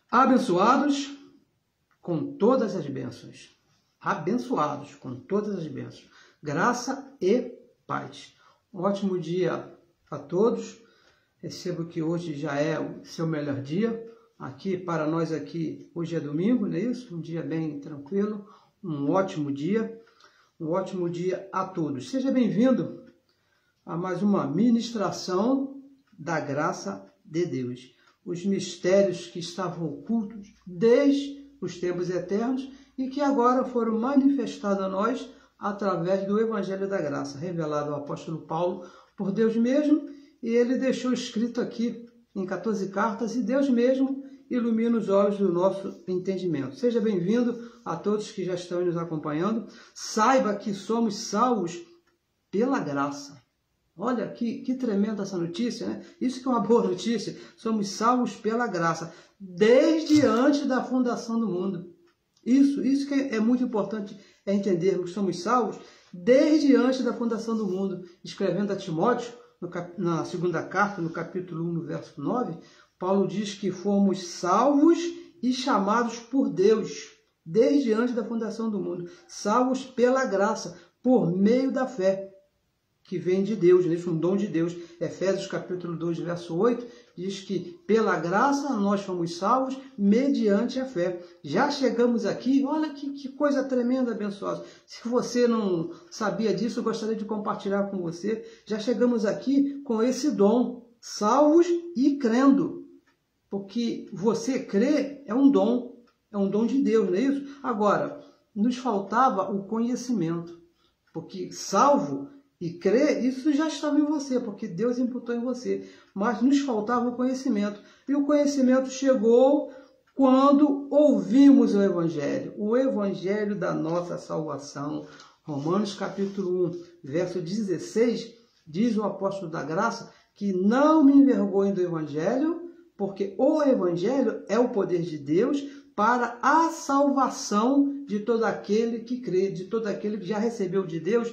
Abençoados com todas as bênçãos. Abençoados com todas as bênçãos. Graça e paz. Um ótimo dia a todos. Recebo que hoje já é o seu melhor dia. Aqui, para nós aqui, hoje é domingo, não é isso? Um dia bem tranquilo. Um ótimo dia. Um ótimo dia a todos. Seja bem-vindo a mais uma ministração da graça de Deus. Os mistérios que estavam ocultos desde os tempos eternos e que agora foram manifestados a nós através do Evangelho da Graça, revelado ao apóstolo Paulo por Deus mesmo, e ele deixou escrito aqui em 14 cartas, e Deus mesmo ilumina os olhos do nosso entendimento. Seja bem-vindo a todos que já estão nos acompanhando. Saiba que somos salvos pela graça. Olha que tremenda essa notícia, né? Isso que é uma boa notícia. Somos salvos pela graça, desde antes da fundação do mundo. Isso que é muito importante entendermos. Somos salvos desde antes da fundação do mundo. Escrevendo a Timóteo, na segunda carta, no capítulo 1, no verso 9, Paulo diz que fomos salvos e chamados por Deus, desde antes da fundação do mundo. Salvos pela graça, por meio da fé, que vem de Deus, um dom de Deus. Efésios capítulo 2, verso 8, diz que pela graça nós fomos salvos mediante a fé. Já chegamos aqui, olha que coisa tremenda, abençoada. Se você não sabia disso, eu gostaria de compartilhar com você. Já chegamos aqui com esse dom, salvos e crendo. Porque você crer é um dom de Deus, não é isso? Agora, nos faltava o conhecimento, porque salvo e crer, isso já estava em você, porque Deus imputou em você. Mas nos faltava o conhecimento. E o conhecimento chegou quando ouvimos o Evangelho da nossa salvação. Romanos capítulo 1, verso 16, diz o apóstolo da graça que não me envergonho do Evangelho, porque o Evangelho é o poder de Deus para a salvação de todo aquele que crê, de todo aquele que já recebeu de Deus,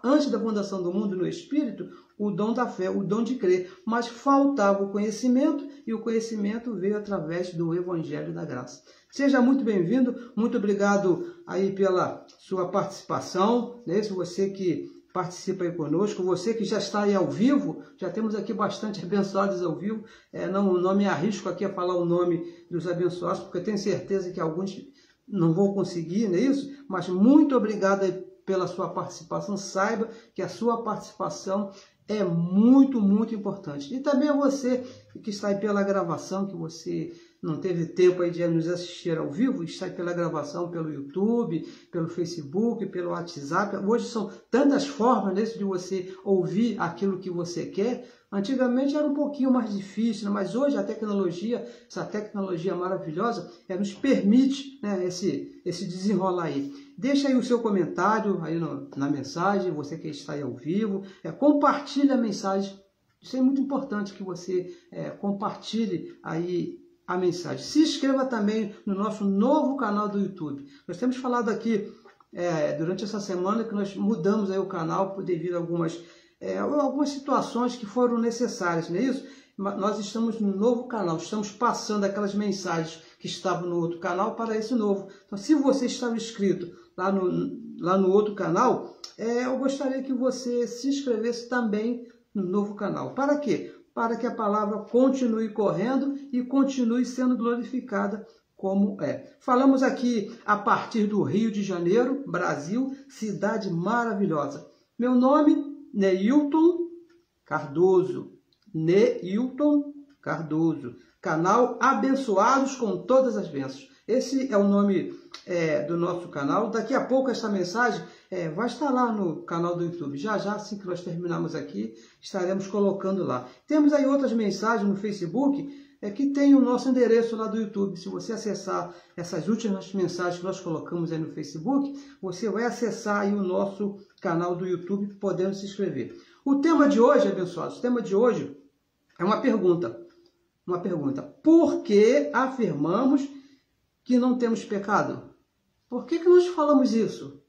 antes da fundação do mundo no Espírito, o dom da fé, o dom de crer. Mas faltava o conhecimento, e o conhecimento veio através do Evangelho da Graça. Seja muito bem-vindo, muito obrigado aí pela sua participação, né? Se você que participa aí conosco, você que já está aí ao vivo, já temos aqui bastante abençoados ao vivo, não me arrisco aqui a falar o nome dos abençoados, porque eu tenho certeza que alguns não vão conseguir, não é isso? Mas muito obrigado aí pela sua participação. Saiba que a sua participação é muito, muito importante. E também a você que está aí pela gravação, que você não teve tempo aí de nos assistir ao vivo, está aí pela gravação pelo YouTube, pelo Facebook, pelo WhatsApp. Hoje são tantas formas, né, de você ouvir aquilo que você quer. Antigamente era um pouquinho mais difícil, mas hoje a tecnologia, essa tecnologia maravilhosa, nos permite, né, esse desenrolar aí. Deixa aí o seu comentário aí na mensagem, você que está aí ao vivo, compartilhe a mensagem. Isso é muito importante que você compartilhe aí a mensagem. Se inscreva também no nosso novo canal do YouTube. Nós temos falado aqui durante essa semana que nós mudamos aí o canal devido a algumas situações que foram necessárias, não é isso? Nós estamos no novo canal, estamos passando aquelas mensagens que estavam no outro canal para esse novo. Então, se você estava inscrito lá no outro canal, eu gostaria que você se inscrevesse também no novo canal. Para quê? Para que a palavra continue correndo e continue sendo glorificada como é. Falamos aqui a partir do Rio de Janeiro, Brasil, cidade maravilhosa. Meu nome, Neilton Cardoso. Neilton Cardoso. Canal Abençoados com Todas as Bênçãos. Esse é o nome do nosso canal. Daqui a pouco essa mensagem vai estar lá no canal do YouTube. Já, assim que nós terminarmos aqui, estaremos colocando lá. Temos aí outras mensagens no Facebook que tem o nosso endereço lá do YouTube. Se você acessar essas últimas mensagens que nós colocamos aí no Facebook, você vai acessar aí o nosso canal do YouTube, podendo se inscrever. O tema de hoje, abençoados, o tema de hoje é uma pergunta. Uma pergunta. Por que afirmamos que não temos pecado? Por que nós falamos isso?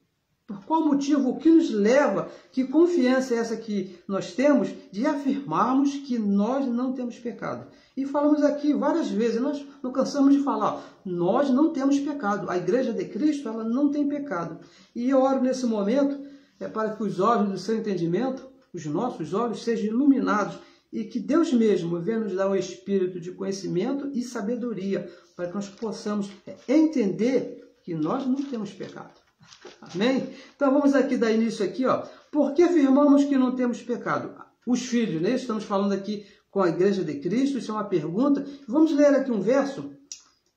Por qual motivo? O que nos leva? Que confiança é essa que nós temos de afirmarmos que nós não temos pecado? E falamos aqui várias vezes, nós não cansamos de falar, nós não temos pecado. A Igreja de Cristo, ela não tem pecado. E eu oro nesse momento para que os olhos do seu entendimento, os nossos olhos, sejam iluminados e que Deus mesmo venha nos dar um espírito de conhecimento e sabedoria para que nós possamos entender que nós não temos pecado. Amém? Então vamos aqui dar início aqui, ó. Por que afirmamos que não temos pecado? Os filhos, né? Estamos falando aqui com a Igreja de Cristo, isso é uma pergunta. Vamos ler aqui um verso,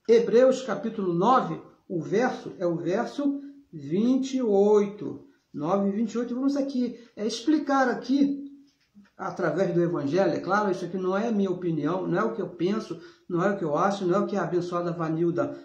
Hebreus capítulo 9, o verso é o verso 28, 9 e 28. Vamos aqui explicar aqui, através do Evangelho, é claro, isso aqui não é minha opinião, não é o que eu penso, não é o que eu acho, não é o que a abençoada Vanilda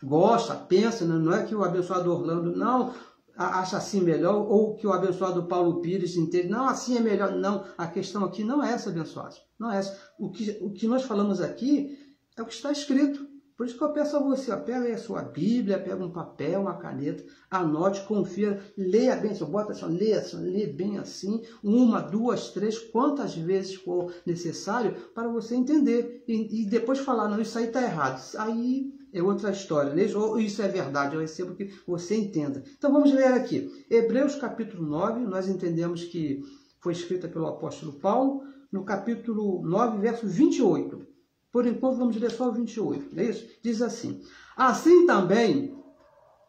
gosta, pensa, não é que o abençoado Orlando não acha assim melhor, ou que o abençoado Paulo Pires entende, não, assim é melhor. Não, a questão aqui não é essa, abençoado, não é essa. O que nós falamos aqui é o que está escrito. Por isso que eu peço a você, pega aí a sua Bíblia, pega um papel, uma caneta, anote, confira, leia bem, bota assim, lê bem assim, 1, 2, 3, quantas vezes for necessário para você entender. E depois falar, não, isso aí está errado. Aí é outra história, né? Ou isso é verdade, eu recebo que você entenda. Então vamos ler aqui. Hebreus capítulo 9, nós entendemos que foi escrita pelo apóstolo Paulo, no capítulo 9, verso 28. Por enquanto, vamos ler só o 28, não é isso? Diz assim: assim também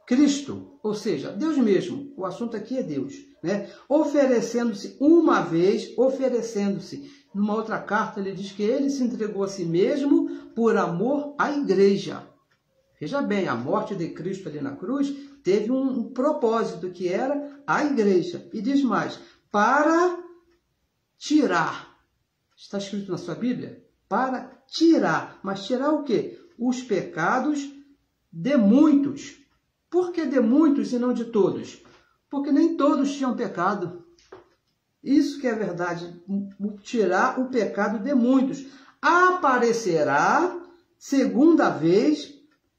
Cristo, ou seja, Deus mesmo, o assunto aqui é Deus, né? Oferecendo-se, numa outra carta, ele diz que ele se entregou a si mesmo por amor à igreja. Veja bem, a morte de Cristo ali na cruz teve um propósito, que era a igreja. E diz mais, para tirar, está escrito na sua Bíblia? Para tirar, mas tirar o quê? Os pecados de muitos. Por que de muitos e não de todos? Porque nem todos tinham pecado. Isso que é verdade, tirar o pecado de muitos. Aparecerá segunda vez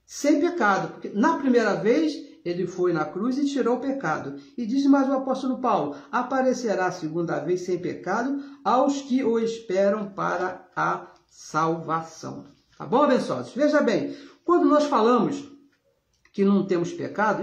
sem pecado, porque na primeira vez ele foi na cruz e tirou o pecado. E diz mais o apóstolo Paulo, aparecerá a segunda vez sem pecado aos que o esperam para a salvação. Tá bom, abençoados? Veja bem, quando nós falamos que não temos pecado,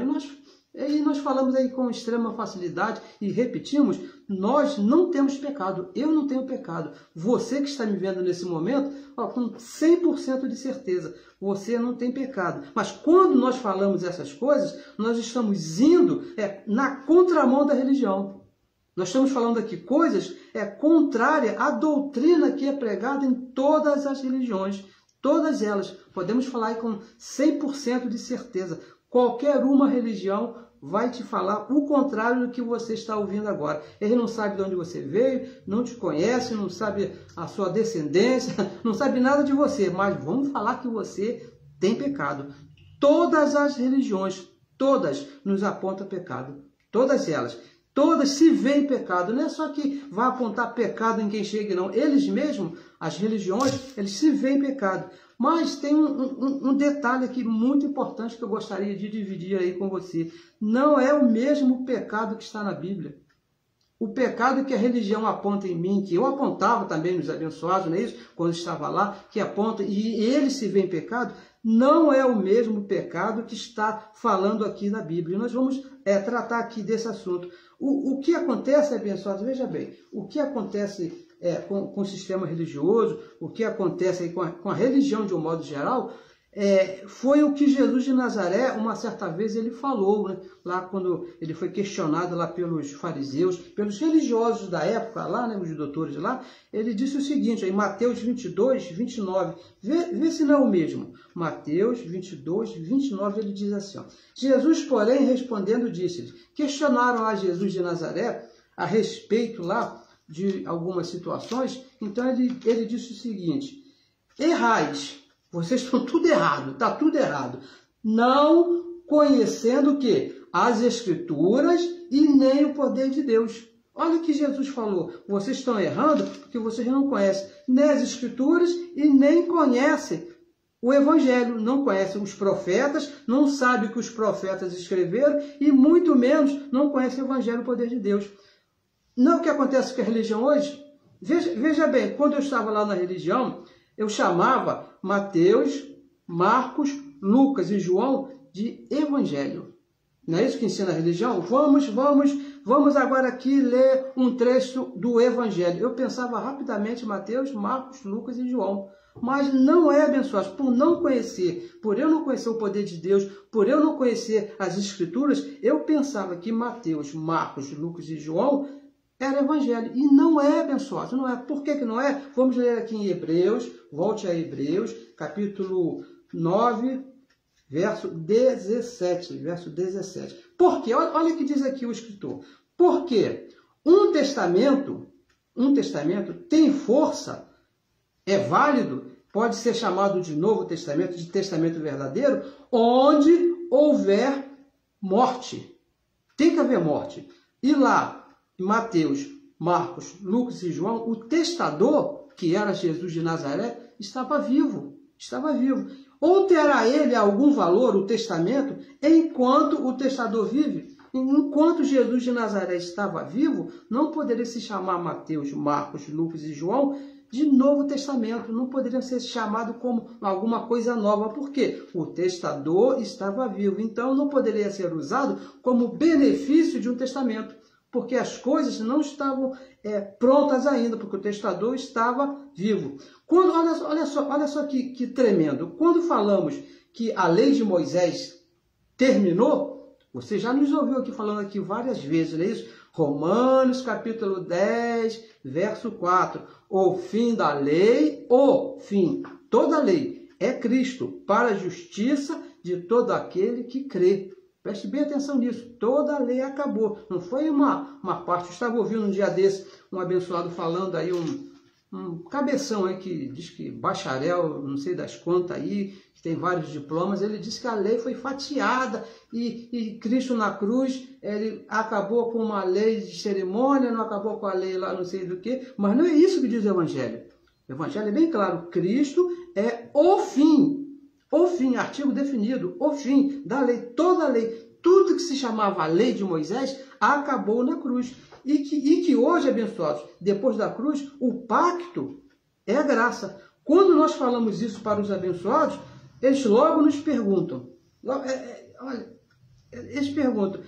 e nós falamos aí com extrema facilidade e repetimos, nós não temos pecado. Eu não tenho pecado. Você que está me vendo nesse momento, com 100% de certeza, você não tem pecado. Mas quando nós falamos essas coisas, nós estamos indo na contramão da religião. Nós estamos falando aqui coisas contrárias à doutrina que é pregada em todas as religiões. Todas elas. Podemos falar aí com 100% de certeza. Qualquer uma religião vai te falar o contrário do que você está ouvindo agora. Ele não sabe de onde você veio, não te conhece, não sabe a sua descendência, não sabe nada de você, mas vamos falar que você tem pecado. Todas as religiões, todas nos apontam pecado. Todas elas. Todas se veem pecado. Não é só que vai apontar pecado em quem chega, não. Eles mesmos, as religiões, eles se veem pecado. Mas tem um detalhe aqui muito importante que eu gostaria de dividir aí com você. Não é o mesmo pecado que está na Bíblia. O pecado que a religião aponta em mim, que eu apontava também nos abençoados, não é isso? Quando estava lá, que aponta, e eles se veem pecado, não é o mesmo pecado que está falando aqui na Bíblia. E nós vamos tratar aqui desse assunto. O que acontece, abençoados, veja bem, o que acontece com o sistema religioso, o que acontece aí com a religião de um modo geral, foi o que Jesus de Nazaré, uma certa vez, ele falou, né? Lá quando ele foi questionado lá pelos fariseus, pelos religiosos da época, lá, né, os doutores lá, ele disse o seguinte, em Mateus 22, 29, vê se não é o mesmo. Mateus 22, 29, ele diz assim, ó, Jesus, porém, respondendo, disse-lhes, questionaram a Jesus de Nazaré a respeito lá de algumas situações, então ele disse o seguinte, errais, vocês estão tudo errado, está tudo errado, não conhecendo o quê? As Escrituras e nem o poder de Deus. Olha o que Jesus falou, vocês estão errando porque vocês não conhecem nem as Escrituras e nem conhecem o Evangelho, não conhece os profetas, não sabe o que os profetas escreveram e muito menos não conhece o Evangelho, o poder de Deus. Não é o que acontece com a religião hoje? Veja bem, quando eu estava lá na religião, eu chamava Mateus, Marcos, Lucas e João de Evangelho. Não é isso que ensina a religião? Vamos agora aqui ler um trecho do Evangelho. Eu pensava rapidamente Mateus, Marcos, Lucas e João. Mas não é, abençoados, por não conhecer, por eu não conhecer o poder de Deus, por eu não conhecer as Escrituras, eu pensava que Mateus, Marcos, Lucas e João era Evangelho. E não é, abençoados, não é. Por que não é? Vamos ler aqui em Hebreus, volte a Hebreus, capítulo 9, verso 17. Por quê? Olha o que diz aqui o escritor. Porque um testamento tem força, é válido, pode ser chamado de Novo Testamento, de testamento verdadeiro, onde houver morte. Tem que haver morte. E lá, em Mateus, Marcos, Lucas e João, o testador, que era Jesus de Nazaré, estava vivo. Ou terá ele algum valor, o testamento, enquanto o testador vive? Enquanto Jesus de Nazaré estava vivo, não poderia se chamar Mateus, Marcos, Lucas e João de Novo Testamento. Não poderia ser chamado como alguma coisa nova. Por quê? O testador estava vivo. Então, não poderia ser usado como benefício de um testamento, porque as coisas não estavam prontas ainda, porque o testador estava vivo. Olha só que tremendo. Quando falamos que a lei de Moisés terminou, você já nos ouviu aqui falando aqui várias vezes, não é isso? Romanos capítulo 10, verso 4. O fim da lei, toda a lei é Cristo, para a justiça de todo aquele que crê. Preste bem atenção nisso. Toda a lei acabou. Não foi uma parte. Eu estava ouvindo um dia desse um abençoado falando aí, um cabeção aí que diz que bacharel, não sei das quantas aí, que tem vários diplomas. Ele disse que a lei foi fatiada e Cristo na cruz, ele acabou com uma lei de cerimônia, não acabou com a lei lá não sei do que. Mas não é isso que diz o Evangelho. O Evangelho é bem claro. Cristo é o fim. O fim, artigo definido, o fim da lei, toda a lei, tudo que se chamava a lei de Moisés, acabou na cruz. E que hoje, abençoados, depois da cruz, o pacto é a graça. Quando nós falamos isso para os abençoados, eles logo nos perguntam, eles perguntam,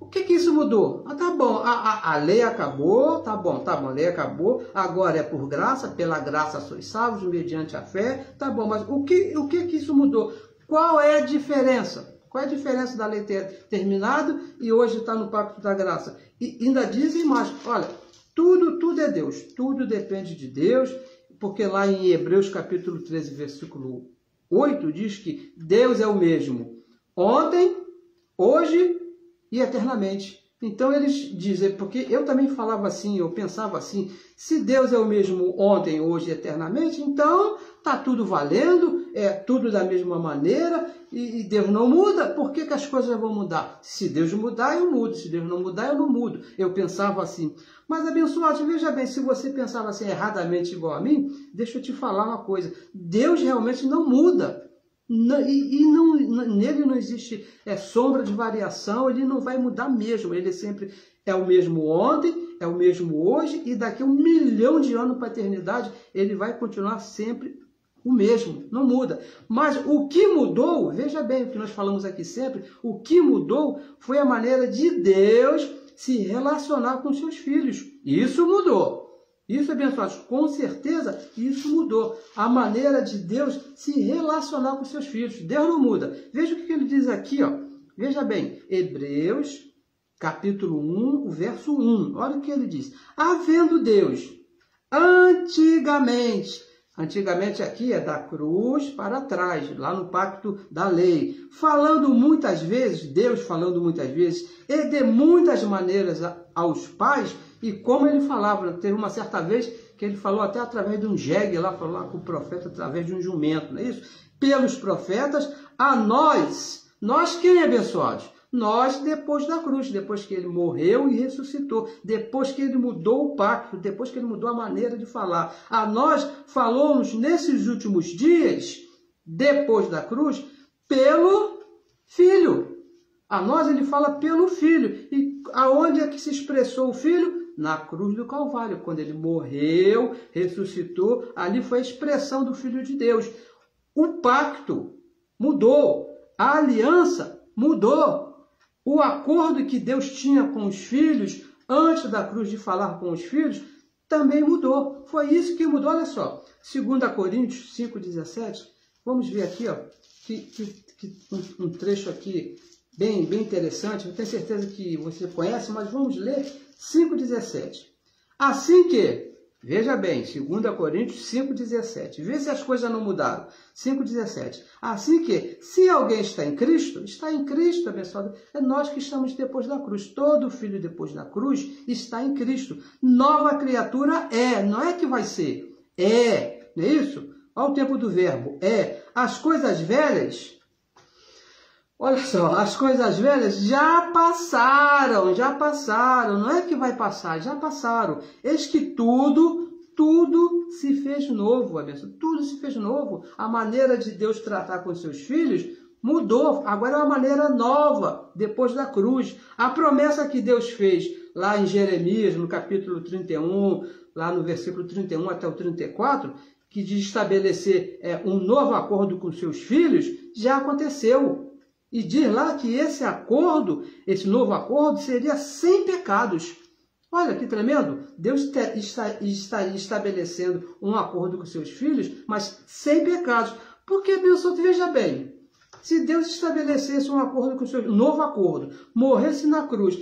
o que isso mudou? Tá bom, a lei acabou, tá bom, a lei acabou, agora é por graça, pela graça sois salvos, mediante a fé, tá bom, mas o que isso mudou? Qual é a diferença? Qual é a diferença da lei ter terminado e hoje está no pacto da graça? E ainda dizem mais, olha, tudo é Deus, tudo depende de Deus, porque lá em Hebreus capítulo 13, versículo 8, diz que Deus é o mesmo ontem, hoje e eternamente. Então eles dizem, porque eu também falava assim, eu pensava assim, se Deus é o mesmo ontem, hoje e eternamente, então está tudo valendo, é tudo da mesma maneira, e Deus não muda, por que as coisas vão mudar? Se Deus mudar, eu mudo, se Deus não mudar, eu não mudo. Eu pensava assim. Mas, abençoado, veja bem, se você pensava assim erradamente igual a mim, deixa eu te falar uma coisa, Deus realmente não muda. Nele não existe sombra de variação, ele não vai mudar mesmo, ele sempre é o mesmo ontem, é o mesmo hoje, e daqui a 1 milhão de anos para a eternidade, ele vai continuar sempre o mesmo, não muda. Mas o que mudou, veja bem o que nós falamos aqui sempre, o que mudou foi a maneira de Deus se relacionar com seus filhos. Isso mudou. Isso, abençoados, com certeza isso mudou. A maneira de Deus se relacionar com seus filhos. Deus não muda. Veja o que ele diz aqui, ó. Veja bem, Hebreus, capítulo 1, o verso 1. Olha o que ele diz. Havendo Deus, antigamente aqui é da cruz para trás, lá no pacto da lei, falando muitas vezes, Deus falando muitas vezes, e de muitas maneiras aos pais, e como ele falava, teve uma certa vez que ele falou até através de um jegue, lá falou lá com o profeta através de um jumento, não é isso? Pelos profetas, a nós quem é abençoados? Nós, depois da cruz, depois que ele morreu e ressuscitou, depois que ele mudou o pacto, depois que ele mudou a maneira de falar. A nós falou-nos nesses últimos dias depois da cruz, pelo Filho. A nós ele fala pelo Filho. E aonde é que se expressou o Filho? Na cruz do Calvário, quando ele morreu, ressuscitou, ali foi a expressão do Filho de Deus. O pacto mudou, a aliança mudou. O acordo que Deus tinha com os filhos, antes da cruz de falar com os filhos, também mudou. Foi isso que mudou, olha só. 2 Coríntios 5,17, vamos ver aqui, ó, um trecho aqui bem interessante, eu tenho certeza que você conhece, mas vamos ler 5,17. Assim que, veja bem, 2 Coríntios 5,17, vê se as coisas não mudaram. 5,17. Assim que, se alguém está em Cristo, abençoado, é nós que estamos depois da cruz. Todo filho depois da cruz está em Cristo. Nova criatura é, não é que vai ser, é, não é isso? Olha o tempo do verbo, é. As coisas velhas, olha só, as coisas velhas já passaram, não é que vai passar, já passaram. Eis que tudo se fez novo, abençoado. Tudo se fez novo. A maneira de Deus tratar com seus filhos mudou. Agora é uma maneira nova, depois da cruz. A promessa que Deus fez lá em Jeremias, no capítulo 31, lá no versículo 31 até o 34, que de estabelecer um novo acordo com seus filhos, já aconteceu. E diz lá que esse acordo, esse novo acordo, seria sem pecados. Olha que tremendo! Deus está estabelecendo um acordo com seus filhos, mas sem pecados. Porque, abençoado, veja bem, se Deus estabelecesse um acordo com seus filhos, um novo acordo, morresse na cruz,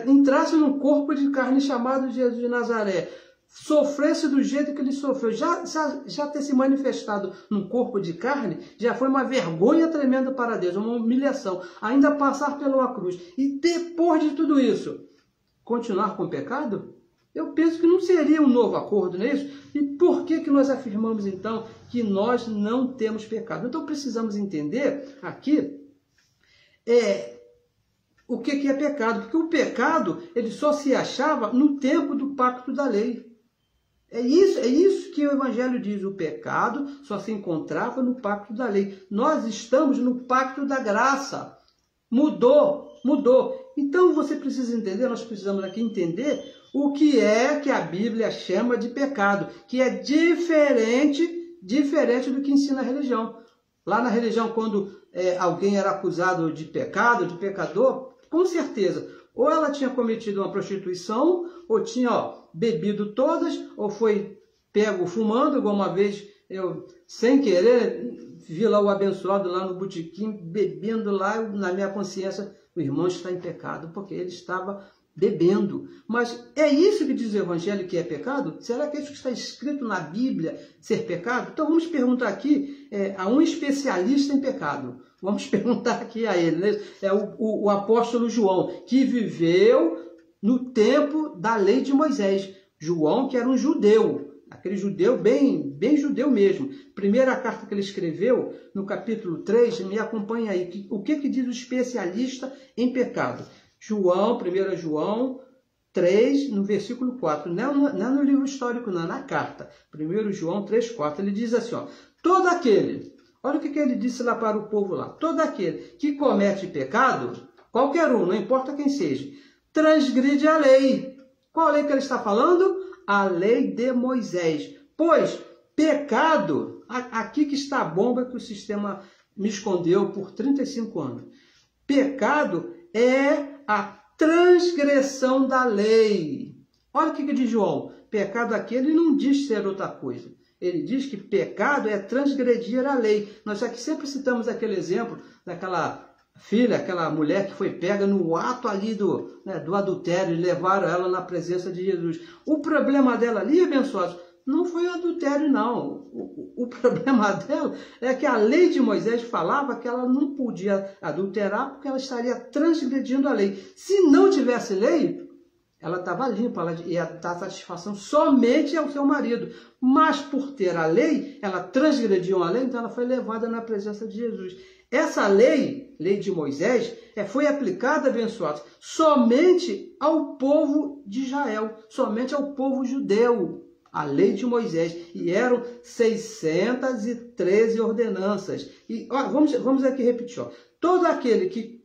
entrasse num corpo de carne chamado Jesus de Nazaré, sofresse do jeito que ele sofreu, já ter se manifestado num corpo de carne, já foi uma vergonha tremenda para Deus, uma humilhação. Ainda passar pela cruz. E depois de tudo isso, continuar com o pecado? Eu penso que não seria um novo acordo, não é isso? E por que nós afirmamos, então, que nós não temos pecado? Então, precisamos entender aqui o que é pecado. Porque o pecado, ele só se achava no tempo do pacto da lei. É isso que o Evangelho diz. O pecado só se encontrava no pacto da lei. Nós estamos no pacto da graça. Mudou. Então você precisa entender, nós precisamos aqui entender o que é que a Bíblia chama de pecado, que é diferente do que ensina a religião. Lá na religião, quando alguém era acusado de pecado, de pecador, com certeza, ou ela tinha cometido uma prostituição, ou tinha bebido todas, ou foi pego fumando, igual uma vez eu, sem querer, vi lá o abençoado lá no botequim, bebendo lá, na minha consciência, o irmão está em pecado, porque ele estava bebendo. Mas é isso que diz o Evangelho que é pecado? Será que é isso que está escrito na Bíblia ser pecado? Então vamos perguntar aqui a um especialista em pecado. Vamos perguntar aqui a ele, né? É o apóstolo João, que viveu no tempo da lei de Moisés. João, que era um judeu, aquele judeu bem judeu mesmo. Primeira carta que ele escreveu, no capítulo 3, me acompanha aí. O que diz o especialista em pecado? 1 João 3, no versículo 4. Não é no livro histórico, não, é na carta. 1 João 3, 4. Ele diz assim, todo aquele, olha o que ele disse lá para o povo lá. Todo aquele que comete pecado, qualquer um, não importa quem seja, transgride a lei. Qual a lei que ele está falando? A lei de Moisés. Pois pecado, aqui que está a bomba que o sistema me escondeu por 35 anos. Pecado é a transgressão da lei. Olha o que diz João. Pecado aqui, ele não diz ser outra coisa. Ele diz que pecado é transgredir a lei. Nós aqui sempre citamos aquele exemplo daquela filha, aquela mulher que foi pega no ato ali do adultério e levaram ela na presença de Jesus. O problema dela ali, abençoados, não foi o adultério, não. O problema dela é que a lei de Moisés falava que ela não podia adulterar porque ela estaria transgredindo a lei. Se não tivesse lei, ela estava limpa, ela ia dar satisfação somente ao seu marido. Mas por ter a lei, ela transgrediu a lei, então ela foi levada na presença de Jesus. Essa lei de Moisés, foi aplicada, abençoados, somente ao povo de Israel, somente ao povo judeu. a lei de Moisés, e eram 613 ordenanças. E ó, vamos aqui repetir, ó. Todo aquele que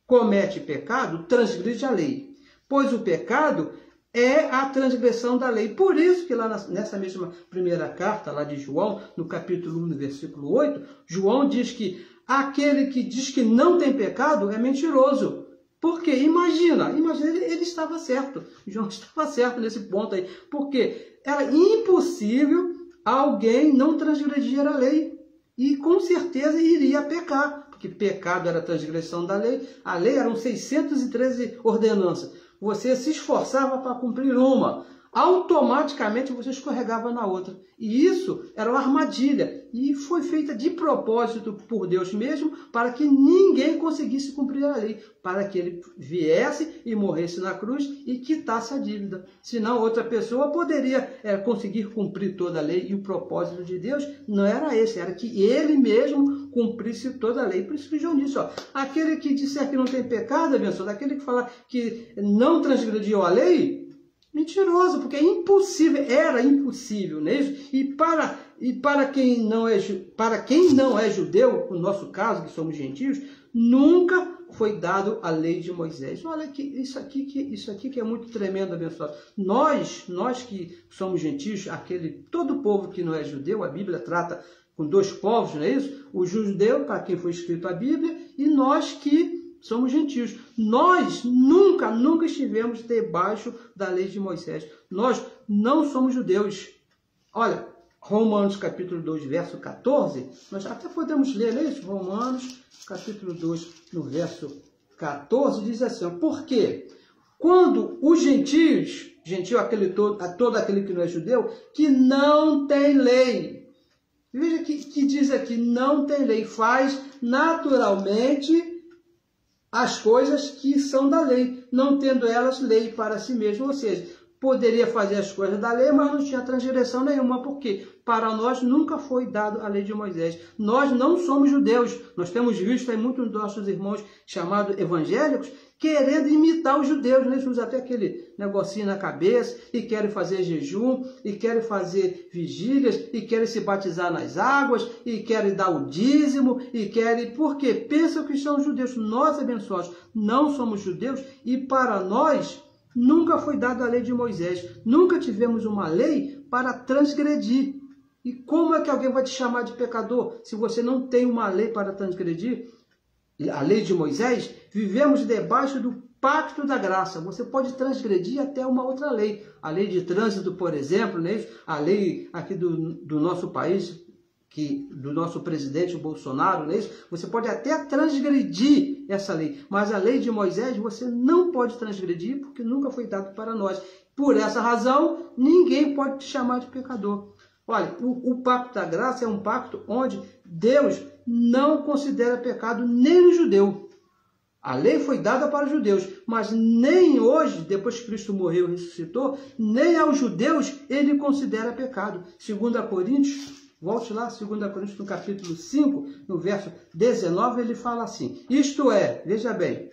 comete pecado transgride a lei, pois o pecado é a transgressão da lei. Por isso que lá nessa mesma primeira carta lá de João, no capítulo 1, no versículo 8, João diz que aquele que diz que não tem pecado é mentiroso. Porque imagina, ele estava certo. João estava certo nesse ponto aí. Porque era impossível alguém não transgredir a lei. E com certeza iria pecar. Porque pecado era a transgressão da lei. A lei eram 613 ordenanças. Você se esforçava para cumprir uma, automaticamente você escorregava na outra. E isso era uma armadilha. E foi feita de propósito por Deus mesmo, para que ninguém conseguisse cumprir a lei, para que ele viesse e morresse na cruz e quitasse a dívida. Senão outra pessoa poderia conseguir cumprir toda a lei, e o propósito de Deus não era esse, era que ele mesmo cumprisse toda a lei. Por isso que João disse, ó, aquele que disser que não tem pecado, abençoado, aquele que falar que não transgrediu a lei, mentiroso, porque é impossível, era impossível, não é isso? E para quem não é judeu, no nosso caso, que somos gentios, nunca foi dado a lei de Moisés. Olha que isso aqui que é muito tremendo, abençoado. Nós que somos gentios, todo povo que não é judeu, a Bíblia trata com dois povos, não é isso? O judeu, para quem foi escrito a Bíblia, e nós que somos gentios. Nós nunca estivemos debaixo da lei de Moisés. Nós não somos judeus. Olha, Romanos capítulo 2, verso 14, nós até podemos ler isso, Romanos capítulo 2, no verso 14, diz assim, porque quando os gentios, todo aquele que não é judeu, que não tem lei, veja que diz aqui, não tem lei, faz naturalmente as coisas que são da lei, não tendo elas lei para si mesmo, ou seja, poderia fazer as coisas da lei, mas não tinha transgressão nenhuma, porque para nós nunca foi dado a lei de Moisés. Nós não somos judeus, nós temos visto aí muitos dos nossos irmãos chamados evangélicos, querendo imitar os judeus, né? Eles usam até aquele negocinho na cabeça, e querem fazer jejum, e querem fazer vigílias, e querem se batizar nas águas, e querem dar o dízimo, e querem... Por quê? Pensam que são judeus. Nós, abençoados, não somos judeus, e para nós nunca foi dada a lei de Moisés. Nunca tivemos uma lei para transgredir. E como é que alguém vai te chamar de pecador se você não tem uma lei para transgredir? A lei de Moisés, vivemos debaixo do pacto da graça. Você pode transgredir até uma outra lei. A lei de trânsito, por exemplo, né? A lei aqui do nosso país, do nosso presidente Bolsonaro, né? Você pode até transgredir essa lei. Mas a lei de Moisés você não pode transgredir, porque nunca foi dado para nós. Por essa razão, ninguém pode te chamar de pecador. Olha, o pacto da graça é um pacto onde Deus não considera pecado nem no judeu. A lei foi dada para os judeus, mas nem hoje, depois que Cristo morreu e ressuscitou, nem aos judeus ele considera pecado. 2 Coríntios, volte lá, 2 Coríntios no capítulo 5, no verso 19, ele fala assim, isto é, veja bem,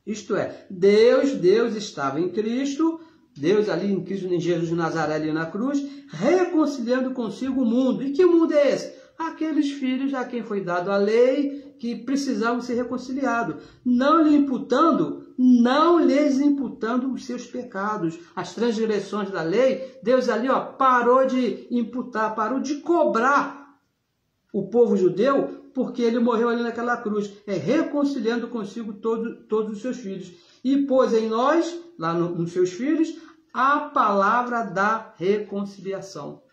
isto é, Deus estava em Cristo, Deus ali em Cristo, em Jesus de Nazaré, ali na cruz, reconciliando consigo o mundo. E que mundo é esse? Aqueles filhos a quem foi dado a lei, que precisavam ser reconciliados, não lhes imputando os seus pecados, as transgressões da lei. Deus ali parou de imputar, parou de cobrar o povo judeu, porque ele morreu ali naquela cruz, reconciliando consigo todos os seus filhos. E pôs em nós, lá nos seus filhos, a palavra da reconciliação.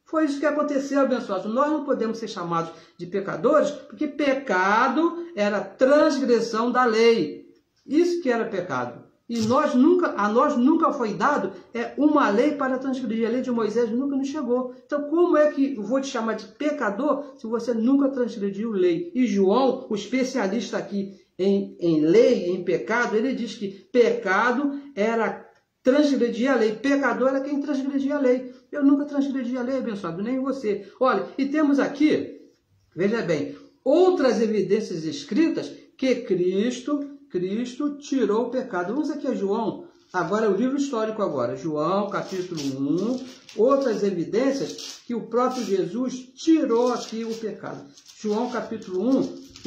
Foi isso que aconteceu, abençoados. Nós não podemos ser chamados de pecadores, porque pecado era transgressão da lei. Isso que era pecado. E a nós nunca foi dado uma lei para transgredir. A lei de Moisés nunca nos chegou. Então, como é que eu vou te chamar de pecador se você nunca transgrediu lei? E João, o especialista aqui em lei, em pecado, ele diz que pecado era transgredir a lei. Pecador era quem transgredia a lei. Eu nunca transgredi a lei, abençoado, nem você. Olha, e temos aqui, veja bem, outras evidências escritas que Cristo tirou o pecado. Vamos aqui a João, Agora é o livro histórico agora, João, capítulo 1, outras evidências que o próprio Jesus tirou aqui o pecado. João, capítulo 1,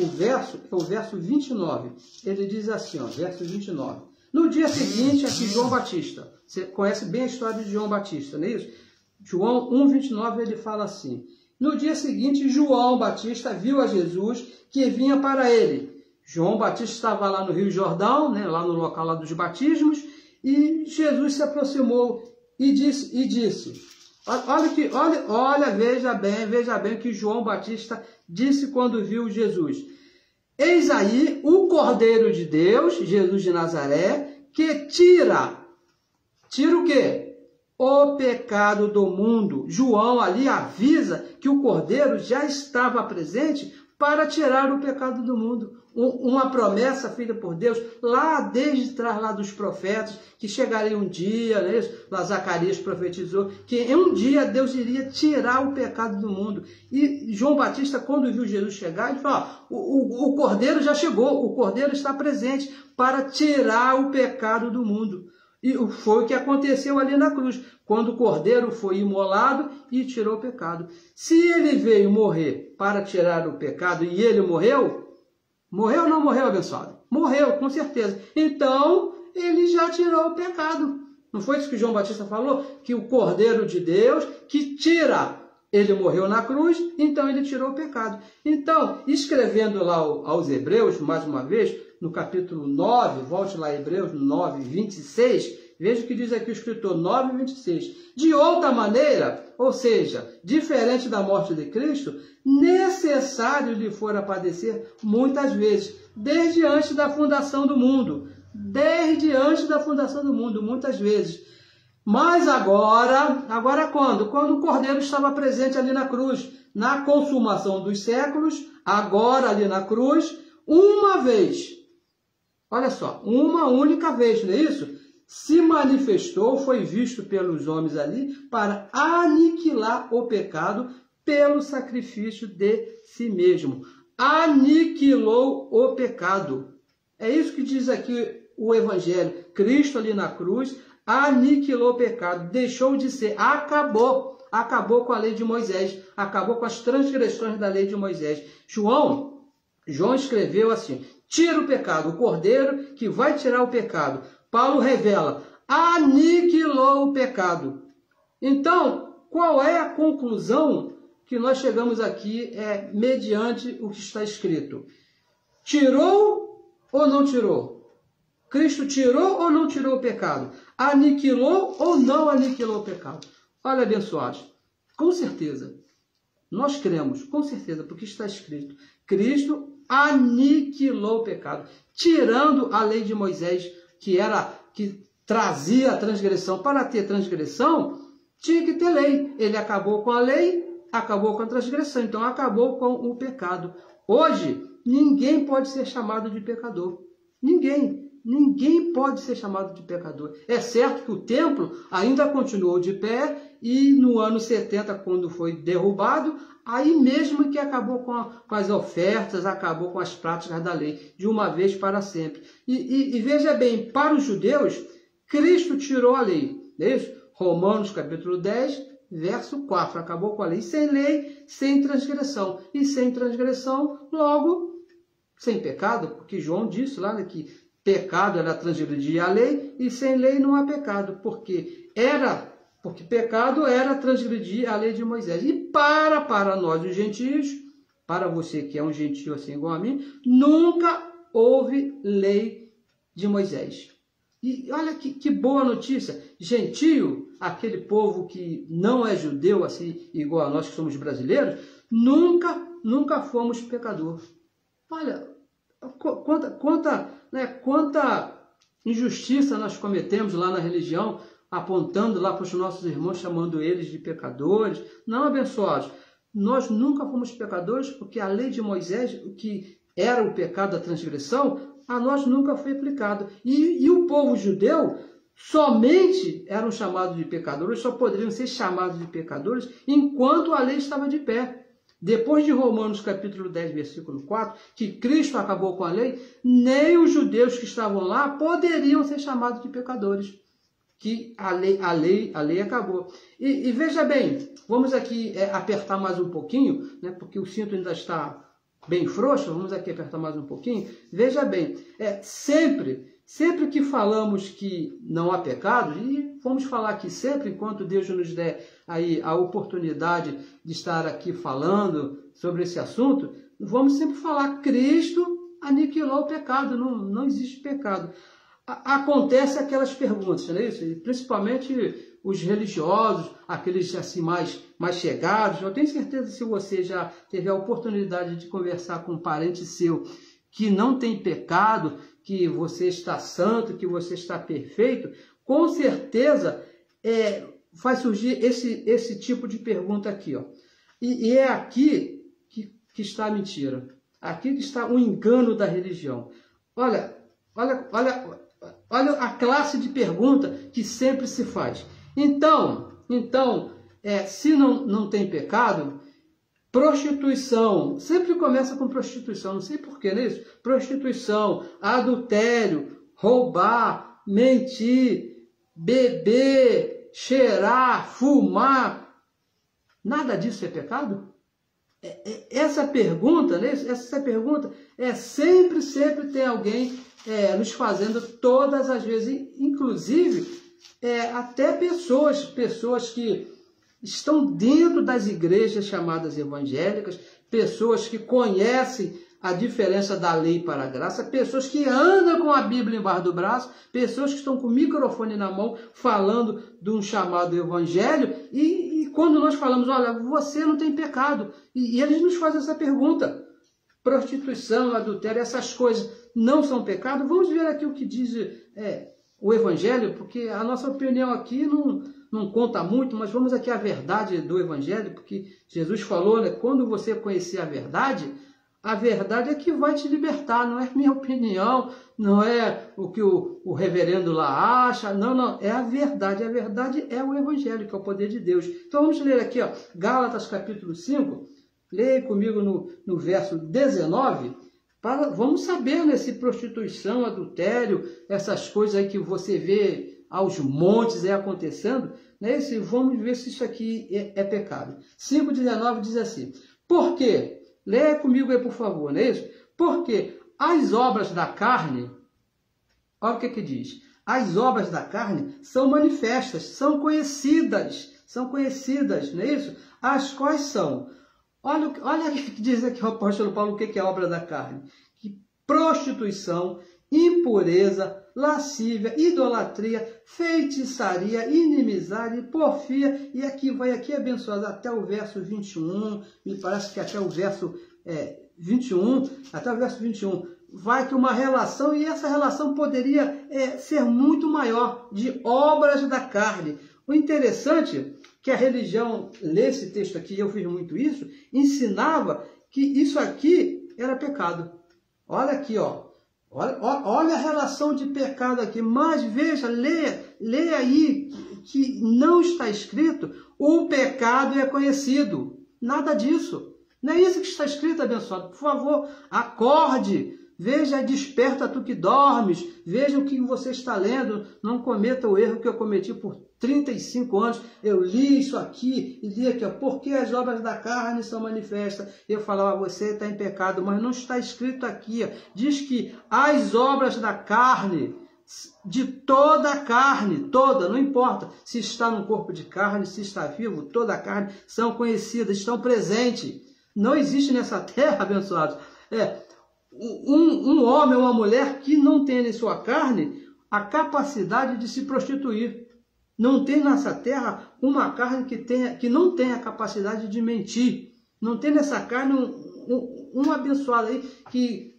o verso 29, ele diz assim, ó, verso 29. No dia seguinte, aqui João Batista, você conhece bem a história de João Batista, não é isso? João 1, 29, ele fala assim, no dia seguinte, João Batista viu a Jesus que vinha para ele. João Batista estava lá no Rio Jordão, né, lá no local lá dos batismos, e Jesus se aproximou e disse, olha, veja bem o que João Batista disse quando viu Jesus. Eis aí o Cordeiro de Deus, Jesus de Nazaré, que tira o quê? O pecado do mundo. João ali avisa que o Cordeiro já estava presente para tirar o pecado do mundo. Uma promessa feita por Deus lá desde trás lá dos profetas, que chegaria um dia, né? Lá Zacarias profetizou, que em um dia Deus iria tirar o pecado do mundo. E João Batista, quando viu Jesus chegar, ele falou, o Cordeiro já chegou, o Cordeiro está presente para tirar o pecado do mundo. E foi o que aconteceu ali na cruz, quando o Cordeiro foi imolado e tirou o pecado. Se ele veio morrer para tirar o pecado e ele morreu, morreu ou não morreu, abençoado? Morreu, com certeza. Então, ele já tirou o pecado. Não foi isso que João Batista falou? Que o Cordeiro de Deus, que tira, ele morreu na cruz, então ele tirou o pecado. Então, escrevendo lá aos Hebreus, mais uma vez, no capítulo 9, volte lá a Hebreus 9, 26, veja o que diz aqui o escritor, 9, 26. De outra maneira, ou seja, diferente da morte de Cristo, necessário lhe fora padecer muitas vezes, desde antes da fundação do mundo. Desde antes da fundação do mundo, muitas vezes. Mas agora quando? Quando o Cordeiro estava presente ali na cruz, na consumação dos séculos, agora ali na cruz, uma vez. Olha só, uma única vez, não é isso? Se manifestou, foi visto pelos homens ali para aniquilar o pecado pelo sacrifício de si mesmo. Aniquilou o pecado. É isso que diz aqui o Evangelho. Cristo ali na cruz aniquilou o pecado, deixou de ser, acabou com a lei de Moisés, acabou com as transgressões da lei de Moisés. João escreveu assim, tira o pecado, o Cordeiro que vai tirar o pecado. Paulo revela, aniquilou o pecado. Então, qual é a conclusão que nós chegamos aqui mediante o que está escrito? Tirou ou não tirou? Cristo tirou ou não tirou o pecado? Aniquilou ou não aniquilou o pecado? Olha, abençoados, com certeza, nós cremos, com certeza, porque está escrito, Cristo aniquilou o pecado, tirando a lei de Moisés, que trazia a transgressão. Para ter transgressão, tinha que ter lei. Ele acabou com a lei, acabou com a transgressão, então acabou com o pecado. Hoje, ninguém pode ser chamado de pecador. Ninguém pode ser chamado de pecador. É certo que o templo ainda continuou de pé e no ano 70, quando foi derrubado, aí mesmo que acabou com as ofertas, acabou com as práticas da lei, de uma vez para sempre. E veja bem, para os judeus, Cristo tirou a lei. Não é isso? Romanos capítulo 10, verso 4. Acabou com a lei. Sem lei, sem transgressão. E sem transgressão, logo, sem pecado, porque João disse lá, né, que pecado era transgredir a lei, e sem lei não há pecado, porque pecado era transgredir a lei de Moisés. E para nós os gentios, para você que é um gentio assim igual a mim, nunca houve lei de Moisés. E olha que boa notícia, gentio, aquele povo que não é judeu assim igual a nós que somos brasileiros, nunca fomos pecador. Olha, quanta injustiça nós cometemos lá na religião, apontando lá para os nossos irmãos, chamando eles de pecadores. Não, abençoados, nós nunca fomos pecadores, porque a lei de Moisés, o que era o pecado da transgressão, a nós nunca foi aplicado. E o povo judeu somente eram chamados de pecadores, só poderiam ser chamados de pecadores enquanto a lei estava de pé. depois de Romanos capítulo 10, versículo 4, que Cristo acabou com a lei, nem os judeus que estavam lá poderiam ser chamados de pecadores, que a lei acabou. E veja bem, vamos aqui apertar mais um pouquinho, né, porque o cinto ainda está bem frouxo, vamos aqui apertar mais um pouquinho. Veja bem, sempre que falamos que não há pecado, e vamos falar aqui sempre, enquanto Deus nos der aí a oportunidade de estar aqui falando sobre esse assunto, vamos sempre falar, Cristo aniquilou o pecado, não existe pecado. Acontece aquelas perguntas, não é isso? E principalmente os religiosos, aqueles assim mais chegados. Eu tenho certeza que se você já teve a oportunidade de conversar com um parente seu que não tem pecado, que você está santo, que você está perfeito, com certeza vai surgir esse tipo de pergunta aqui, ó. E é aqui que está a mentira. Aqui que está o engano da religião. Olha a classe de pergunta que sempre se faz. Então, se não tem pecado, prostituição, sempre começa com prostituição, não sei porquê, não é isso? Prostituição, adultério, roubar, mentir, beber, cheirar, fumar, nada disso é pecado? Essa pergunta, né? Essa pergunta sempre tem alguém nos fazendo todas as vezes, inclusive até pessoas que estão dentro das igrejas chamadas evangélicas, pessoas que conhecem a diferença da lei para a graça, pessoas que andam com a Bíblia embaixo do braço, pessoas que estão com o microfone na mão falando de um chamado evangelho, e quando nós falamos, olha, você não tem pecado, e eles nos fazem essa pergunta, prostituição, adultério, essas coisas não são pecado? Vamos ver aqui o que diz o evangelho, porque a nossa opinião aqui não conta muito, mas vamos aqui à verdade do evangelho, porque Jesus falou, né, quando você conhecer a verdade é que vai te libertar, não é minha opinião, não é o que o reverendo lá acha, não, é a verdade é o evangelho, que é o poder de Deus. Então vamos ler aqui, ó, Gálatas capítulo 5, leia comigo no verso 19, vamos saber, né, se prostituição, adultério, essas coisas aí que você vê aos montes acontecendo, né, vamos ver se isso aqui é pecado. 5,19 diz assim, por quê? Leia comigo aí, por favor, não é isso? Porque as obras da carne, olha o que diz, as obras da carne são manifestas, são conhecidas, não é isso? As quais são? Olha o que diz aqui o apóstolo Paulo, o que é a obra da carne? Que prostituição, impureza, lascívia, idolatria, feitiçaria, inimizade, porfia, e aqui vai abençoado até o verso 21, me parece que até o verso 21, vai que uma relação, e essa relação poderia ser muito maior, de obras da carne. O interessante que a religião, lê esse texto aqui, eu fiz muito isso, ensinava que isso aqui era pecado. Olha aqui, ó. Olha a relação de pecado aqui, mas veja, leia aí que não está escrito, o pecado é conhecido. Nada disso. Não é isso que está escrito, abençoado. Por favor, acorde, veja, desperta tu que dormes, veja o que você está lendo, não cometa o erro que eu cometi por 35 anos, eu li isso aqui, e li aqui, ó, porque as obras da carne são manifestas. Eu falava, você está em pecado, mas não está escrito aqui, ó. Diz que as obras da carne, de toda a carne, toda, não importa se está no corpo de carne, se está vivo, toda a carne, são conhecidas, estão presentes. Não existe nessa terra, abençoados, um homem ou uma mulher que não tem em sua carne a capacidade de se prostituir. Não tem nessa terra uma carne que não tenha a capacidade de mentir. Não tem nessa carne um abençoado aí que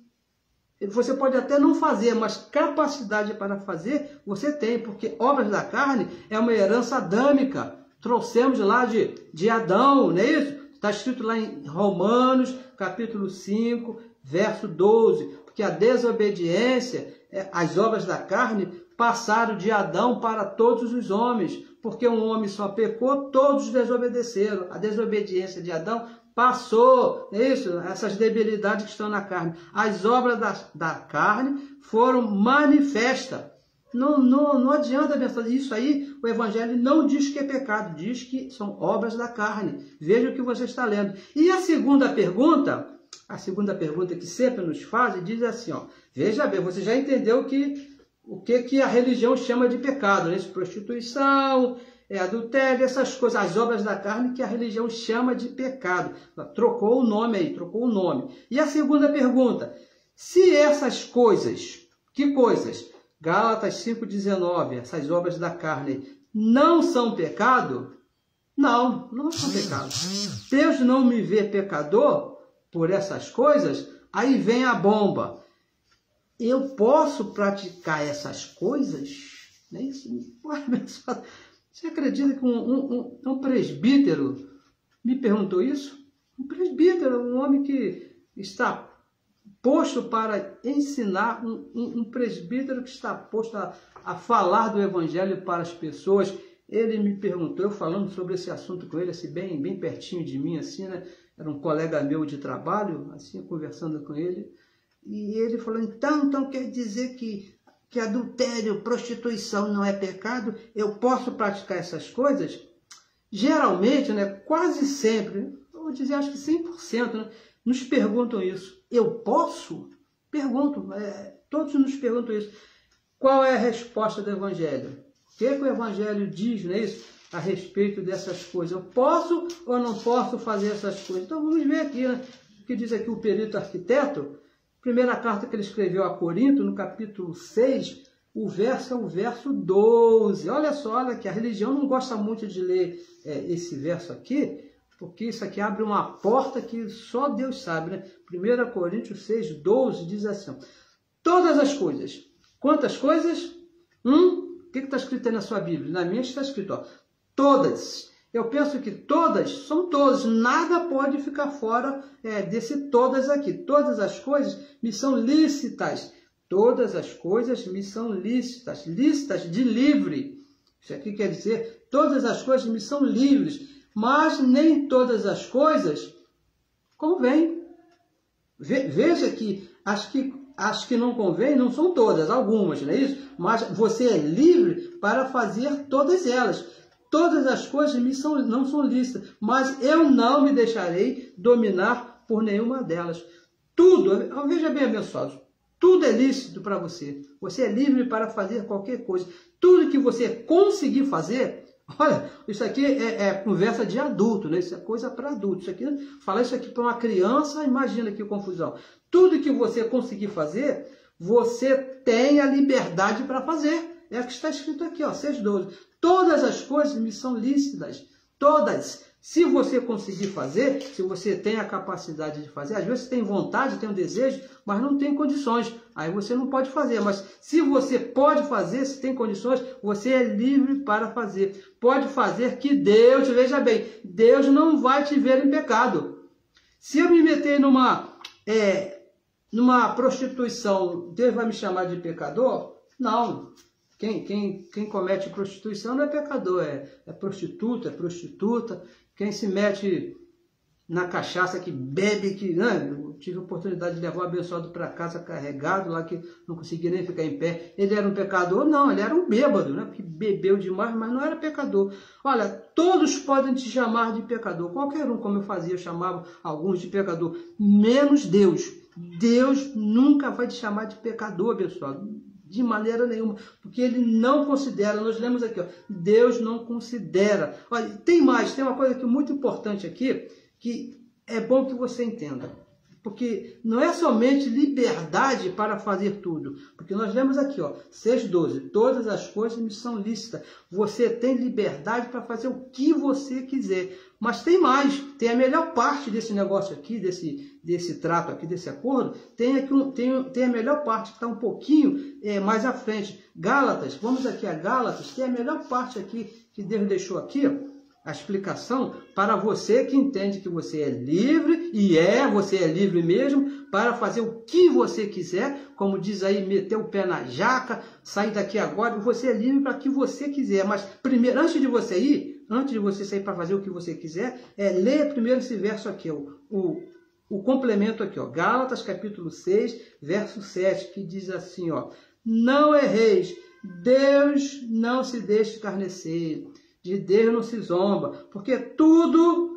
você pode até não fazer, mas capacidade para fazer você tem, porque obras da carne é uma herança adâmica. Trouxemos lá de Adão, não é isso? Está escrito lá em Romanos, capítulo 5, verso 12, porque a desobediência, as obras da carne, passaram de Adão para todos os homens, porque um homem só pecou, todos desobedeceram. A desobediência de Adão passou. É isso, essas debilidades que estão na carne. As obras da carne foram manifestas. Não adianta pensar isso aí, o Evangelho não diz que é pecado, diz que são obras da carne. Veja o que você está lendo. E a segunda pergunta que sempre nos faz, diz assim, ó, veja bem, você já entendeu o que a religião chama de pecado, né? Prostituição, adultério, essas coisas, as obras da carne que a religião chama de pecado. Trocou o nome aí, trocou o nome. E a segunda pergunta, se essas coisas, que coisas? Gálatas 5,19, essas obras da carne não são pecado? Não são pecado. Deus não me vê pecador por essas coisas? Aí vem a bomba. Eu posso praticar essas coisas? Não é isso? Você acredita que um presbítero me perguntou isso? Um presbítero, um homem que está posto para ensinar, um presbítero que está posto a falar do Evangelho para as pessoas. Ele me perguntou, eu falando sobre esse assunto com ele, assim, bem pertinho de mim, assim, né? Era um colega meu de trabalho, assim, conversando com ele. E ele falou, então quer dizer que adultério, prostituição não é pecado? Eu posso praticar essas coisas? Geralmente, né, quase sempre, eu vou dizer, acho que 100%, né, nos perguntam isso. Eu posso? Perguntam, todos nos perguntam isso. Qual é a resposta do Evangelho? O que o Evangelho diz, não é isso? A respeito dessas coisas. Eu posso ou não posso fazer essas coisas? Então vamos ver aqui, né? O que diz aqui o perito arquiteto. Primeira carta que ele escreveu a Corinto, no capítulo 6, o verso é o verso 12. Olha só, olha que a religião não gosta muito de ler esse verso aqui, porque isso aqui abre uma porta que só Deus sabe, né? 1 Coríntios 6, 12 diz assim, todas as coisas. Quantas coisas? O que está escrito aí na sua Bíblia? Na minha está escrito, ó, todas. Eu penso que todas são todas, nada pode ficar fora desse todas aqui. Todas as coisas me são lícitas. Todas as coisas me são lícitas. Lícitas de livre. Isso aqui quer dizer, todas as coisas me são livres. Mas nem todas as coisas convêm. Veja que as que não convêm não são todas, algumas, não é isso? Mas você é livre para fazer todas elas. Todas as coisas não são lícitas, mas eu não me deixarei dominar por nenhuma delas. Tudo, veja bem, abençoados, tudo é lícito para você. Você é livre para fazer qualquer coisa. Tudo que você conseguir fazer, olha, isso aqui é conversa de adulto, né? Isso é coisa para adulto. Falar isso aqui para uma criança, imagina que confusão. Tudo que você conseguir fazer, você tem a liberdade para fazer. É o que está escrito aqui, ó, 6,12. Todas as coisas me são lícitas. Todas. Se você conseguir fazer, se você tem a capacidade de fazer, às vezes você tem vontade, tem um desejo, mas não tem condições. Aí você não pode fazer. Mas se você pode fazer, se tem condições, você é livre para fazer. Pode fazer que Deus, veja bem, Deus não vai te ver em pecado. Se eu me meter numa prostituição, Deus vai me chamar de pecador? Não. Quem comete prostituição não é pecador, é prostituta. Quem se mete na cachaça, que bebe, eu tive a oportunidade de levar o abençoado para casa carregado, lá que não conseguia nem ficar em pé. Ele era um pecador? Não, ele era um bêbado, né? Porque bebeu demais, mas não era pecador. Olha, todos podem te chamar de pecador. Qualquer um, como eu fazia, eu chamava alguns de pecador, menos Deus. Deus nunca vai te chamar de pecador, abençoado. De maneira nenhuma, porque ele não considera, nós lemos aqui, ó, Deus não considera. Olha, tem uma coisa aqui muito importante aqui, que é bom que você entenda, porque não é somente liberdade para fazer tudo, porque nós lemos aqui, ó, 6,12, todas as coisas me são lícitas, você tem liberdade para fazer o que você quiser, mas tem mais, tem a melhor parte desse negócio aqui, desse trato aqui, desse acordo, tem a melhor parte, que está um pouquinho mais à frente. Gálatas, vamos aqui a Gálatas, que é a melhor parte aqui, que Deus deixou aqui, ó, a explicação para você que entende que você é livre, você é livre mesmo, para fazer o que você quiser, como diz aí, meter o pé na jaca, sair daqui agora, você é livre para o que você quiser, mas primeiro, antes de você ir, antes de você sair para fazer o que você quiser, ler primeiro esse verso aqui, o complemento aqui, ó, Gálatas capítulo 6, verso 7, que diz assim, ó, não erreis, Deus não se deixa escarnecer, de Deus não se zomba, porque tudo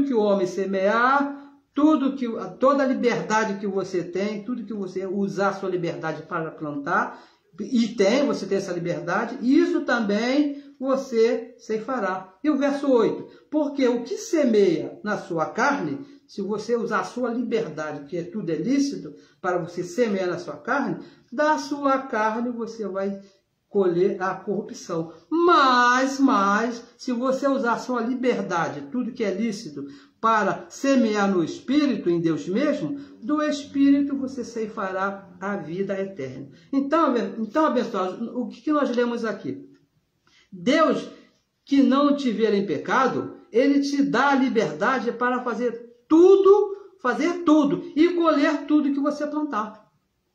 que o homem semear, toda a liberdade que você tem, tudo que você usar a sua liberdade para plantar, você tem essa liberdade, isso também você ceifará. E o verso 8, porque o que semeia na sua carne, se você usar a sua liberdade, que tudo é lícito, para você semear na sua carne, da sua carne você vai colher a corrupção. Mas, se você usar a sua liberdade, tudo que é lícito, para semear no Espírito, em Deus mesmo, do Espírito você ceifará a vida eterna. Então abençoados, o que nós lemos aqui? Deus, que não te vê em pecado, Ele te dá a liberdade para fazer tudo e colher tudo que você plantar.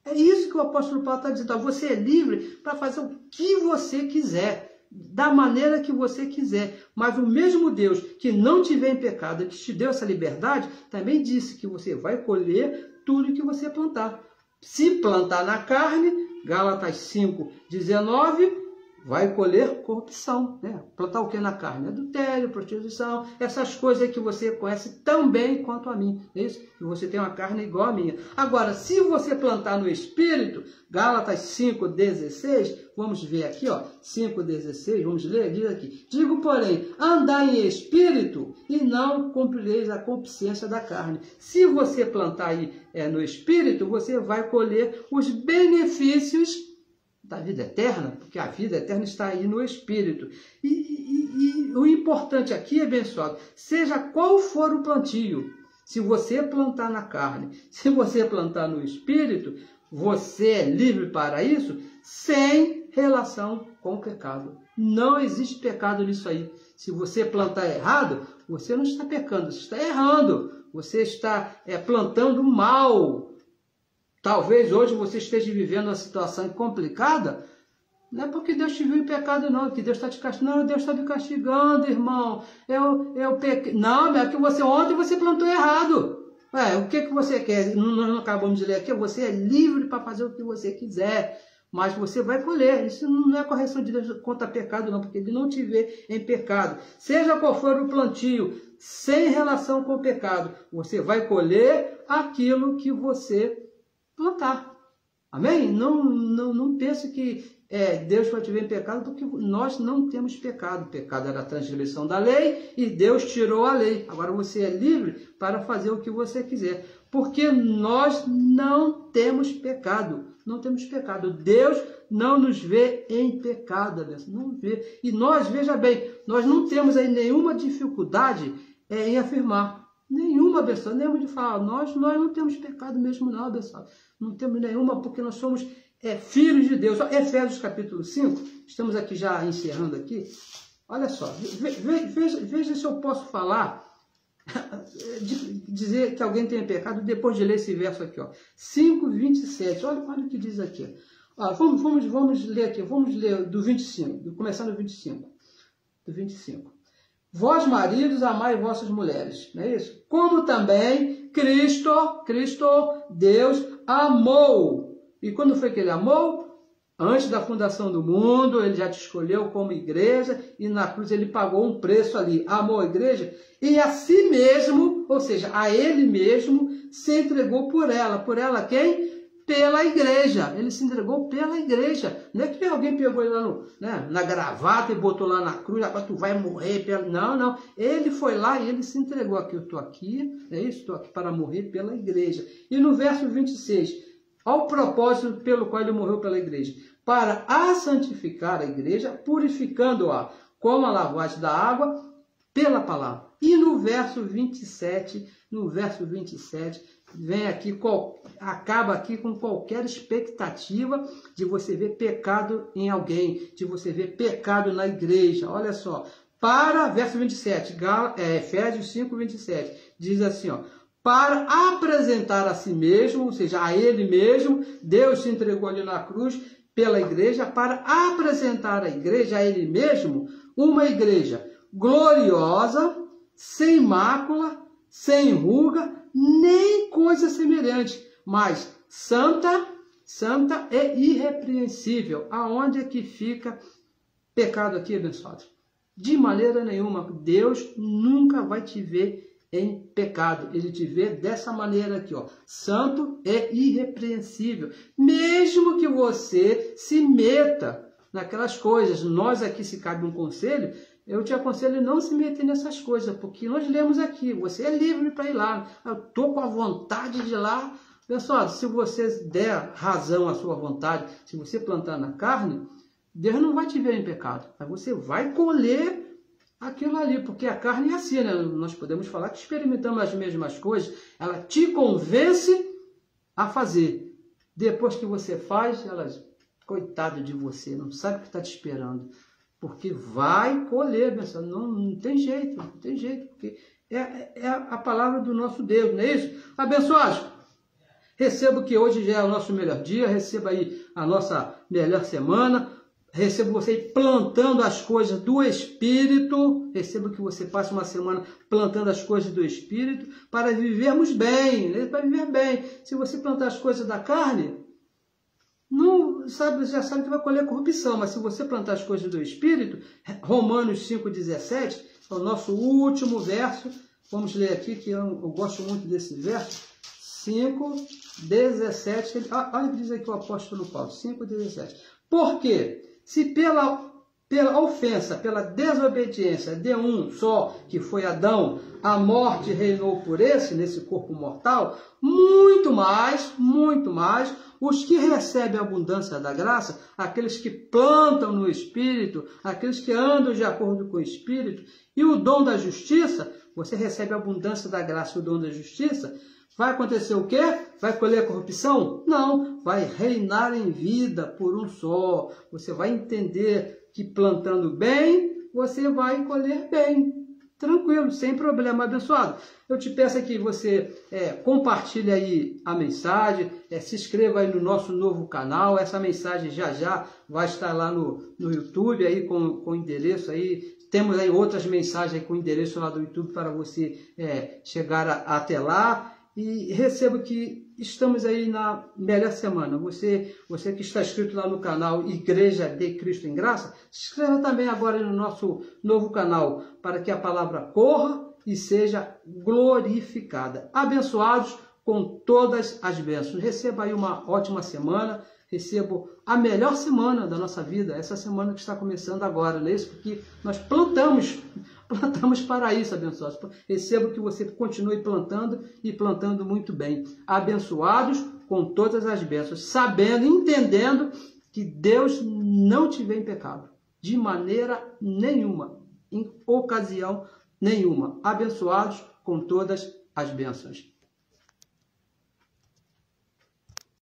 É isso que o apóstolo Paulo está dizendo. Você é livre para fazer o que você quiser, da maneira que você quiser. Mas o mesmo Deus que não te vê em pecado, que te deu essa liberdade, também disse que você vai colher tudo que você plantar. Se plantar na carne, Gálatas 5:19, vai colher corrupção, né? Plantar o que na carne? Adultério, prostituição, essas coisas que você conhece tão bem quanto a mim. É isso? Que você tem uma carne igual a minha. Agora, se você plantar no Espírito, Gálatas 5:16, vamos ver aqui, ó, 5:16, vamos ler, diz aqui. Digo, porém, andai em Espírito e não cumprireis a concupiscência da carne. Se você plantar aí no Espírito, você vai colher os benefícios da vida eterna, porque a vida eterna está aí no Espírito. E o importante aqui, abençoado, seja qual for o plantio, se você plantar na carne, se você plantar no Espírito, você é livre para isso, sem relação com o pecado. Não existe pecado nisso aí. Se você plantar errado, você não está pecando, você está errando, você está plantando mal. Talvez hoje você esteja vivendo uma situação complicada, não é porque Deus te viu em pecado, não, que Deus está te castigando. Não, Deus está me castigando, irmão. Eu pequei. Não, é que ontem você plantou errado. O que você quer? Nós acabamos de ler aqui, você é livre para fazer o que você quiser, mas você vai colher. Isso não é correção de Deus contra pecado, não, porque Ele não te vê em pecado. Seja qual for o plantio, sem relação com o pecado, você vai colher aquilo que você plantar. Amém? Não pense que Deus vai te ver em pecado, porque nós não temos pecado. O pecado era a transgressão da lei e Deus tirou a lei. Agora você é livre para fazer o que você quiser, porque nós não temos pecado. Não temos pecado. Deus não nos vê em pecado. Não vê. E nós, veja bem, nós não temos aí nenhuma dificuldade em afirmar. Nenhuma, pessoa, nenhuma de falar. Nós não temos pecado mesmo, não, pessoal. Não temos nenhuma, porque nós somos filhos de Deus. Efésios capítulo 5, estamos aqui já encerrando aqui. Olha só, veja se eu posso falar, dizer que alguém tem pecado depois de ler esse verso aqui, ó. 5:27. Olha o que diz aqui. Ó, vamos ler aqui, vamos ler do 25, começando do 25. Do 25. Vós, maridos, amai vossas mulheres, não é isso? Como também Cristo, Deus, amou. E quando foi que Ele amou? Antes da fundação do mundo, Ele já te escolheu como igreja, e na cruz Ele pagou um preço ali. Amou a igreja, e a si mesmo, ou seja, a Ele mesmo, se entregou por ela. Por ela quem? Pela igreja. Ele se entregou pela igreja. Não é que alguém pegou ele lá na gravata e botou lá na cruz, agora tu vai morrer. Não. Ele foi lá e ele se entregou. Aqui, eu estou aqui, estou aqui para morrer pela igreja. E no verso 26, ao propósito pelo qual ele morreu pela igreja, para a santificar a igreja, purificando-a com a lavagem da água pela palavra. E no verso 27, vem aqui, acaba aqui com qualquer expectativa de você ver pecado em alguém, de você ver pecado na igreja. Olha só, verso 27, Efésios 5:27, diz assim, ó, para apresentar a si mesmo, ou seja, a Ele mesmo, Deus se entregou ali na cruz pela igreja, para apresentar a igreja a Ele mesmo, uma igreja gloriosa, sem mácula, sem ruga, nem coisa semelhante, mas santa e irrepreensível. Aonde é que fica pecado aqui, abençoado? De maneira nenhuma. Deus nunca vai te ver em pecado. Ele te vê dessa maneira aqui, ó, santo e irrepreensível. Mesmo que você se meta naquelas coisas, nós aqui, se cabe um conselho, eu te aconselho não se meter nessas coisas, porque nós lemos aqui, você é livre para ir lá. Eu estou com a vontade de ir lá. Pessoal, se você der razão à sua vontade, se você plantar na carne, Deus não vai te ver em pecado, mas você vai colher aquilo ali, porque a carne é assim, né? Nós podemos falar que experimentamos as mesmas coisas, ela te convence a fazer. Depois que você faz, ela, coitado de você, não sabe o que está te esperando, porque vai colher, pessoal. Não tem jeito, porque é a palavra do nosso Deus, não é isso? Abençoados, recebo que hoje já é o nosso melhor dia, receba aí a nossa melhor semana. Recebo você plantando as coisas do Espírito. Recebo que você passe uma semana plantando as coisas do Espírito para vivermos bem, né? Para viver bem. Se você plantar as coisas da carne, não sabe, já sabe que vai colher corrupção. Mas se você plantar as coisas do Espírito, Romanos 5,17, é o nosso último verso. Vamos ler aqui, que eu gosto muito desse verso. 5,17. Olha o que diz aqui o apóstolo Paulo. 5,17. Por quê? Se pela ofensa, pela desobediência de um só, que foi Adão, a morte reinou por nesse corpo mortal, muito mais, os que recebem a abundância da graça, aqueles que plantam no Espírito, aqueles que andam de acordo com o Espírito, e o dom da justiça, você recebe a abundância da graça e o dom da justiça, vai acontecer o quê? Vai colher a corrupção? Não, vai reinar em vida por um só. Você vai entender que plantando bem, você vai colher bem. Tranquilo, sem problema, abençoado. Eu te peço aqui que você compartilhe aí a mensagem, se inscreva aí no nosso novo canal. Essa mensagem já vai estar lá no YouTube aí com endereço aí. Temos aí outras mensagens com endereço lá do YouTube para você chegar até lá. E recebo que estamos aí na melhor semana. Você que está inscrito lá no canal Igreja de Cristo em Graça, se inscreva também agora no nosso novo canal, para que a palavra corra e seja glorificada. Abençoados com todas as bênçãos. Receba aí uma ótima semana. Recebo a melhor semana da nossa vida, essa semana que está começando agora, não é isso? Porque nós plantamos para isso, abençoados. Recebo que você continue plantando e plantando muito bem. Abençoados com todas as bênçãos, sabendo, entendendo que Deus não te vê em pecado, de maneira nenhuma, em ocasião nenhuma. Abençoados com todas as bênçãos.